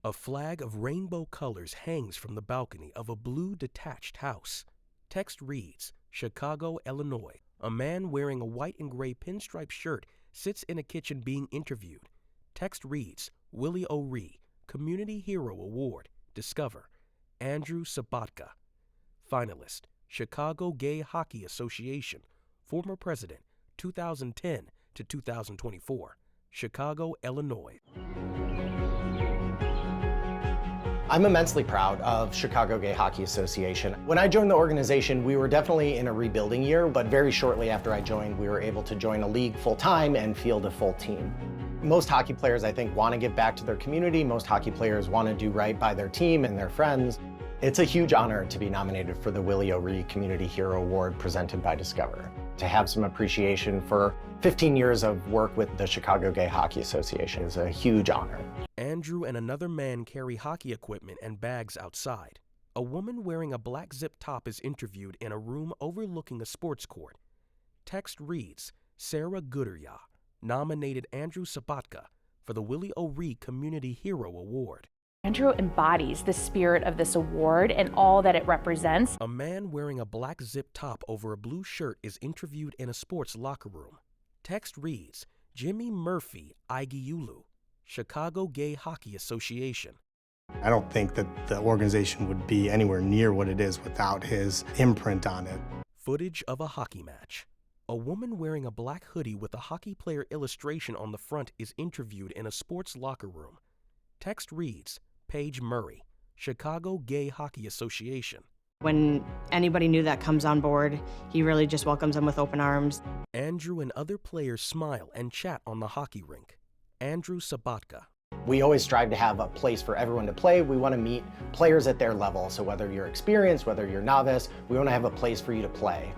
A flag of rainbow colors hangs from the balcony of a blue detached house. Text reads, Chicago, Illinois. A man wearing a white and gray pinstripe shirt sits in a kitchen being interviewed. Text reads, Willie O'Ree, Community Hero Award, Discover, Andrew Sabatka. Finalist, Chicago Gay Hockey Association, former president, 2010 to 2024, Chicago, Illinois. I'm immensely proud of Chicago Gay Hockey Association. When I joined the organization, we were definitely in a rebuilding year, but very shortly after I joined, we were able to join a league full-time and field a full team. Most hockey players, I think, want to give back to their community. Most hockey players want to do right by their team and their friends. It's a huge honor to be nominated for the Willie O'Ree Community Hero Award presented by Discover. To have some appreciation for 15 years of work with the Chicago Gay Hockey Association is a huge honor. Andrew and another man carry hockey equipment and bags outside. A woman wearing a black zip top is interviewed in a room overlooking a sports court. Text reads, Sarah Gooderya nominated Andrew Sabatka for the Willie O'Ree Community Hero Award. Andrew embodies the spirit of this award and all that it represents. A man wearing a black zip top over a blue shirt is interviewed in a sports locker room. Text reads, Jimmy Murphy Igiulu, Chicago Gay Hockey Association. I don't think that the organization would be anywhere near what it is without his imprint on it. Footage of a hockey match. A woman wearing a black hoodie with a hockey player illustration on the front is interviewed in a sports locker room. Text reads, Paige Murray, Chicago Gay Hockey Association. When anybody new that comes on board, he really just welcomes them with open arms. Andrew and other players smile and chat on the hockey rink. Andrew Sabatka. We always strive to have a place for everyone to play. We want to meet players at their level. So whether you're experienced, whether you're novice, we want to have a place for you to play.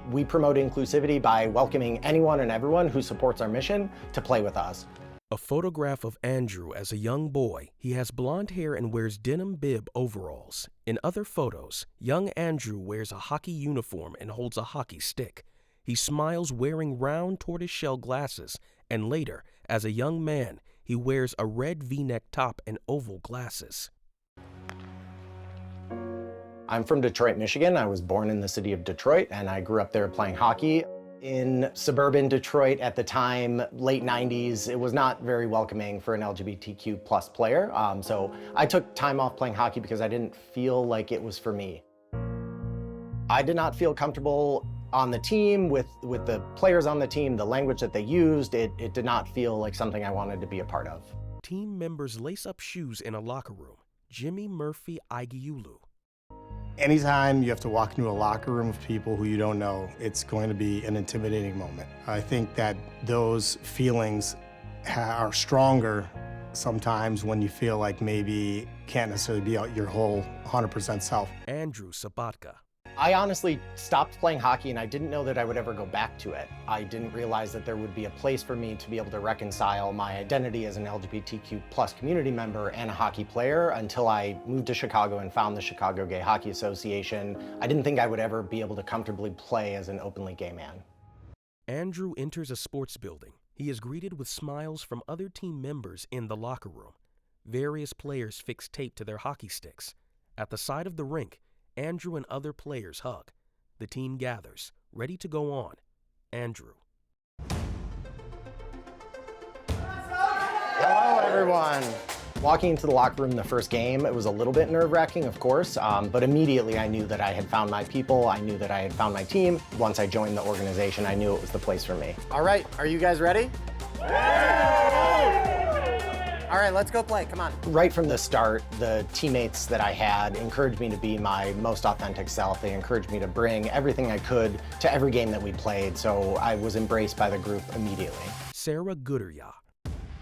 We promote inclusivity by welcoming anyone and everyone who supports our mission to play with us. A photograph of Andrew as a young boy. He has blonde hair and wears denim bib overalls. In other photos, young Andrew wears a hockey uniform and holds a hockey stick. He smiles wearing round tortoiseshell glasses, and later, as a young man, he wears a red V-neck top and oval glasses. I'm from Detroit, Michigan. I was born in the city of Detroit, and I grew up there playing hockey. In suburban Detroit at the time, late 90s, it was not very welcoming for an LGBTQ plus player. So I took time off playing hockey because I didn't feel like it was for me. I did not feel comfortable on the team with the players on the team, the language that they used. It did not feel like something I wanted to be a part of. Team members lace up shoes in a locker room. Jimmy Murphy Igiulu. Anytime you have to walk into a locker room of people who you don't know, it's going to be an intimidating moment. I think that those feelings are stronger sometimes when you feel like maybe can't necessarily be out your whole 100% self. Andrew Sabatka. I honestly stopped playing hockey and I didn't know that I would ever go back to it. I didn't realize that there would be a place for me to be able to reconcile my identity as an LGBTQ plus community member and a hockey player until I moved to Chicago and found the Chicago Gay Hockey Association. I didn't think I would ever be able to comfortably play as an openly gay man. Andrew enters a sports building. He is greeted with smiles from other team members in the locker room. Various players fix tape to their hockey sticks. At the side of the rink, Andrew and other players hug. The team gathers, ready to go on. Andrew. Hello, everyone. Walking into the locker room the first game, it was a little bit nerve-wracking, of course, but immediately I knew that I had found my people. I knew that I had found my team. Once I joined the organization, I knew it was the place for me. All right, are you guys ready? All right, let's go play, come on. Right from the start, the teammates that I had encouraged me to be my most authentic self. They encouraged me to bring everything I could to every game that we played, so I was embraced by the group immediately. Sarah Gooderya.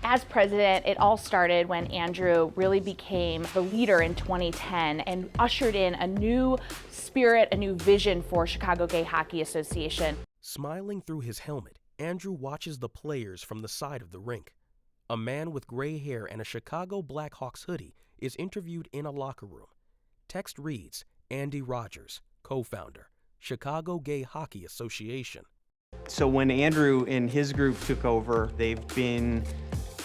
As president, it all started when Andrew really became the leader in 2010 and ushered in a new spirit, a new vision for Chicago Gay Hockey Association. Smiling through his helmet, Andrew watches the players from the side of the rink. A man with gray hair and a Chicago Blackhawks hoodie is interviewed in a locker room. Text reads, Andy Rogers, co-founder, Chicago Gay Hockey Association. So when Andrew and his group took over, they've been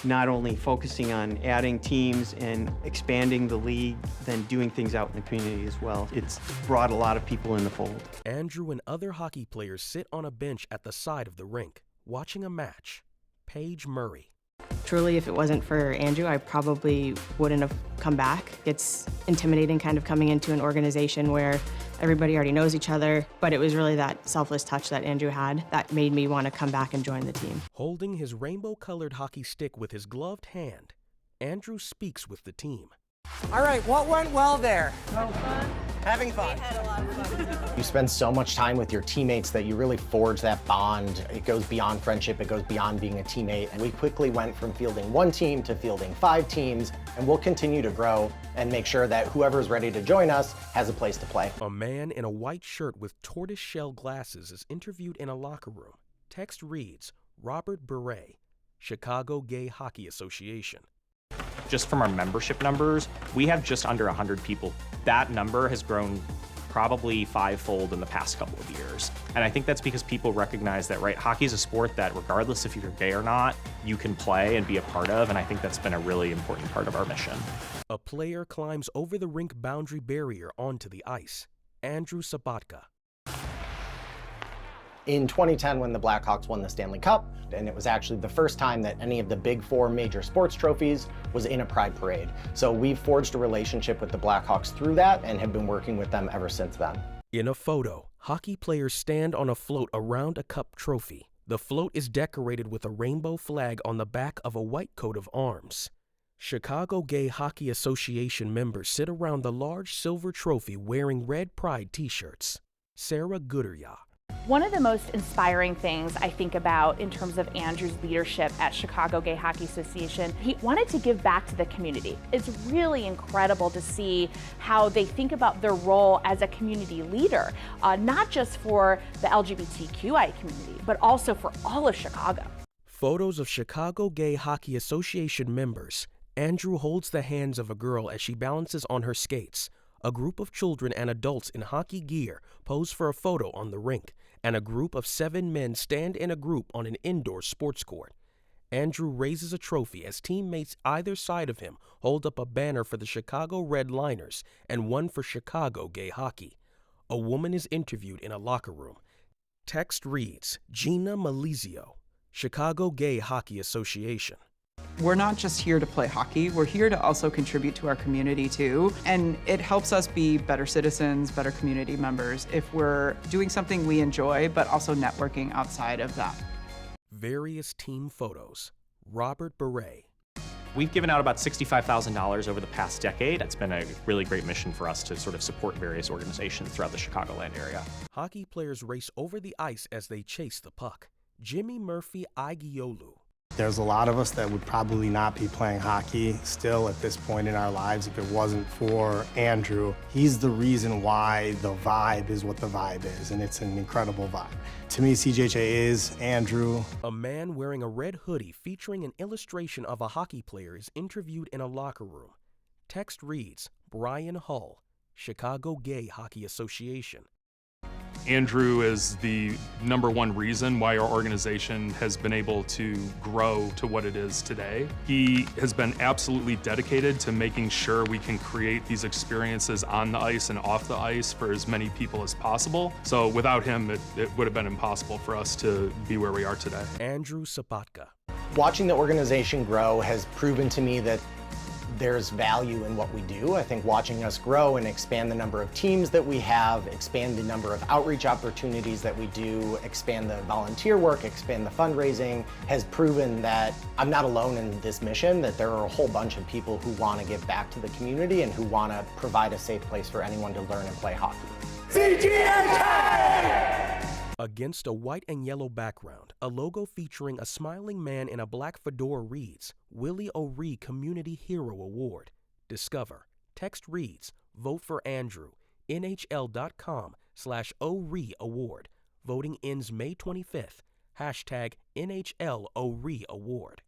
not only focusing on adding teams and expanding the league, then doing things out in the community as well. It's brought a lot of people in the fold. Andrew and other hockey players sit on a bench at the side of the rink, watching a match. Paige Murray. Truly, if it wasn't for Andrew, I probably wouldn't have come back. It's intimidating kind of coming into an organization where everybody already knows each other, but it was really that selfless touch that Andrew had that made me want to come back and join the team. Holding his rainbow-colored hockey stick with his gloved hand, Andrew speaks with the team. All right, what went well there? Having fun. We had a lot of fun. You spend so much time with your teammates that you really forge that bond. It goes beyond friendship, it goes beyond being a teammate. And we quickly went from fielding one team to fielding 5 teams, and we'll continue to grow and make sure that whoever's ready to join us has a place to play. A man in a white shirt with tortoiseshell glasses is interviewed in a locker room. Text reads, Robert Beret, Chicago Gay Hockey Association. Just from our membership numbers, we have just under 100 people. That number has grown probably 5-fold in the past couple of years. And I think that's because people recognize that, right, hockey is a sport that regardless if you're gay or not, you can play and be a part of, and I think that's been a really important part of our mission. A player climbs over the rink boundary barrier onto the ice. Andrew Sabatka. In 2010, when the Blackhawks won the Stanley Cup, and it was actually the first time that any of the big 4 major sports trophies was in a pride parade. So we've forged a relationship with the Blackhawks through that and have been working with them ever since then. In a photo, hockey players stand on a float around a cup trophy. The float is decorated with a rainbow flag on the back of a white coat of arms. Chicago Gay Hockey Association members sit around the large silver trophy wearing red pride t-shirts. Sarah Gooderya. One of the most inspiring things I think about in terms of Andrew's leadership at Chicago Gay Hockey Association, he wanted to give back to the community. It's really incredible to see how they think about their role as a community leader, not just for the LGBTQI community, but also for all of Chicago. Photos of Chicago Gay Hockey Association members. Andrew holds the hands of a girl as she balances on her skates. A group of children and adults in hockey gear pose for a photo on the rink, and a group of 7 men stand in a group on an indoor sports court. Andrew raises a trophy as teammates either side of him hold up a banner for the Chicago Red Liners and one for Chicago Gay Hockey. A woman is interviewed in a locker room. Text reads, Gina Malizio, Chicago Gay Hockey Association. We're not just here to play hockey, we're here to also contribute to our community too. And it helps us be better citizens, better community members if we're doing something we enjoy, but also networking outside of that. Various team photos. Robert Beret. We've given out about $65,000 over the past decade. It's been a really great mission for us to sort of support various organizations throughout the Chicagoland area. Hockey players race over the ice as they chase the puck. Jimmy Murphy Aigiolu. There's a lot of us that would probably not be playing hockey still at this point in our lives if it wasn't for Andrew. He's the reason why the vibe is what the vibe is, and it's an incredible vibe. To me, CGHA is Andrew. A man wearing a red hoodie featuring an illustration of a hockey player is interviewed in a locker room. Text reads, Brian Hull, Chicago Gay Hockey Association. Andrew is the #1 reason why our organization has been able to grow to what it is today. He has been absolutely dedicated to making sure we can create these experiences on the ice and off the ice for as many people as possible. So without him, it would have been impossible for us to be where we are today. Andrew Sabatka. Watching the organization grow has proven to me that there's value in what we do. I think watching us grow and expand the number of teams that we have, expand the number of outreach opportunities that we do, expand the volunteer work, expand the fundraising, has proven that I'm not alone in this mission, that there are a whole bunch of people who want to give back to the community and who want to provide a safe place for anyone to learn and play hockey. CGHA! Against a white and yellow background, a logo featuring a smiling man in a black fedora reads, Willie O'Ree Community Hero Award. Discover. Text reads, Vote for Andrew. NHL.com/O'Ree Award. Voting ends May 25th. #NHL O'Ree Award.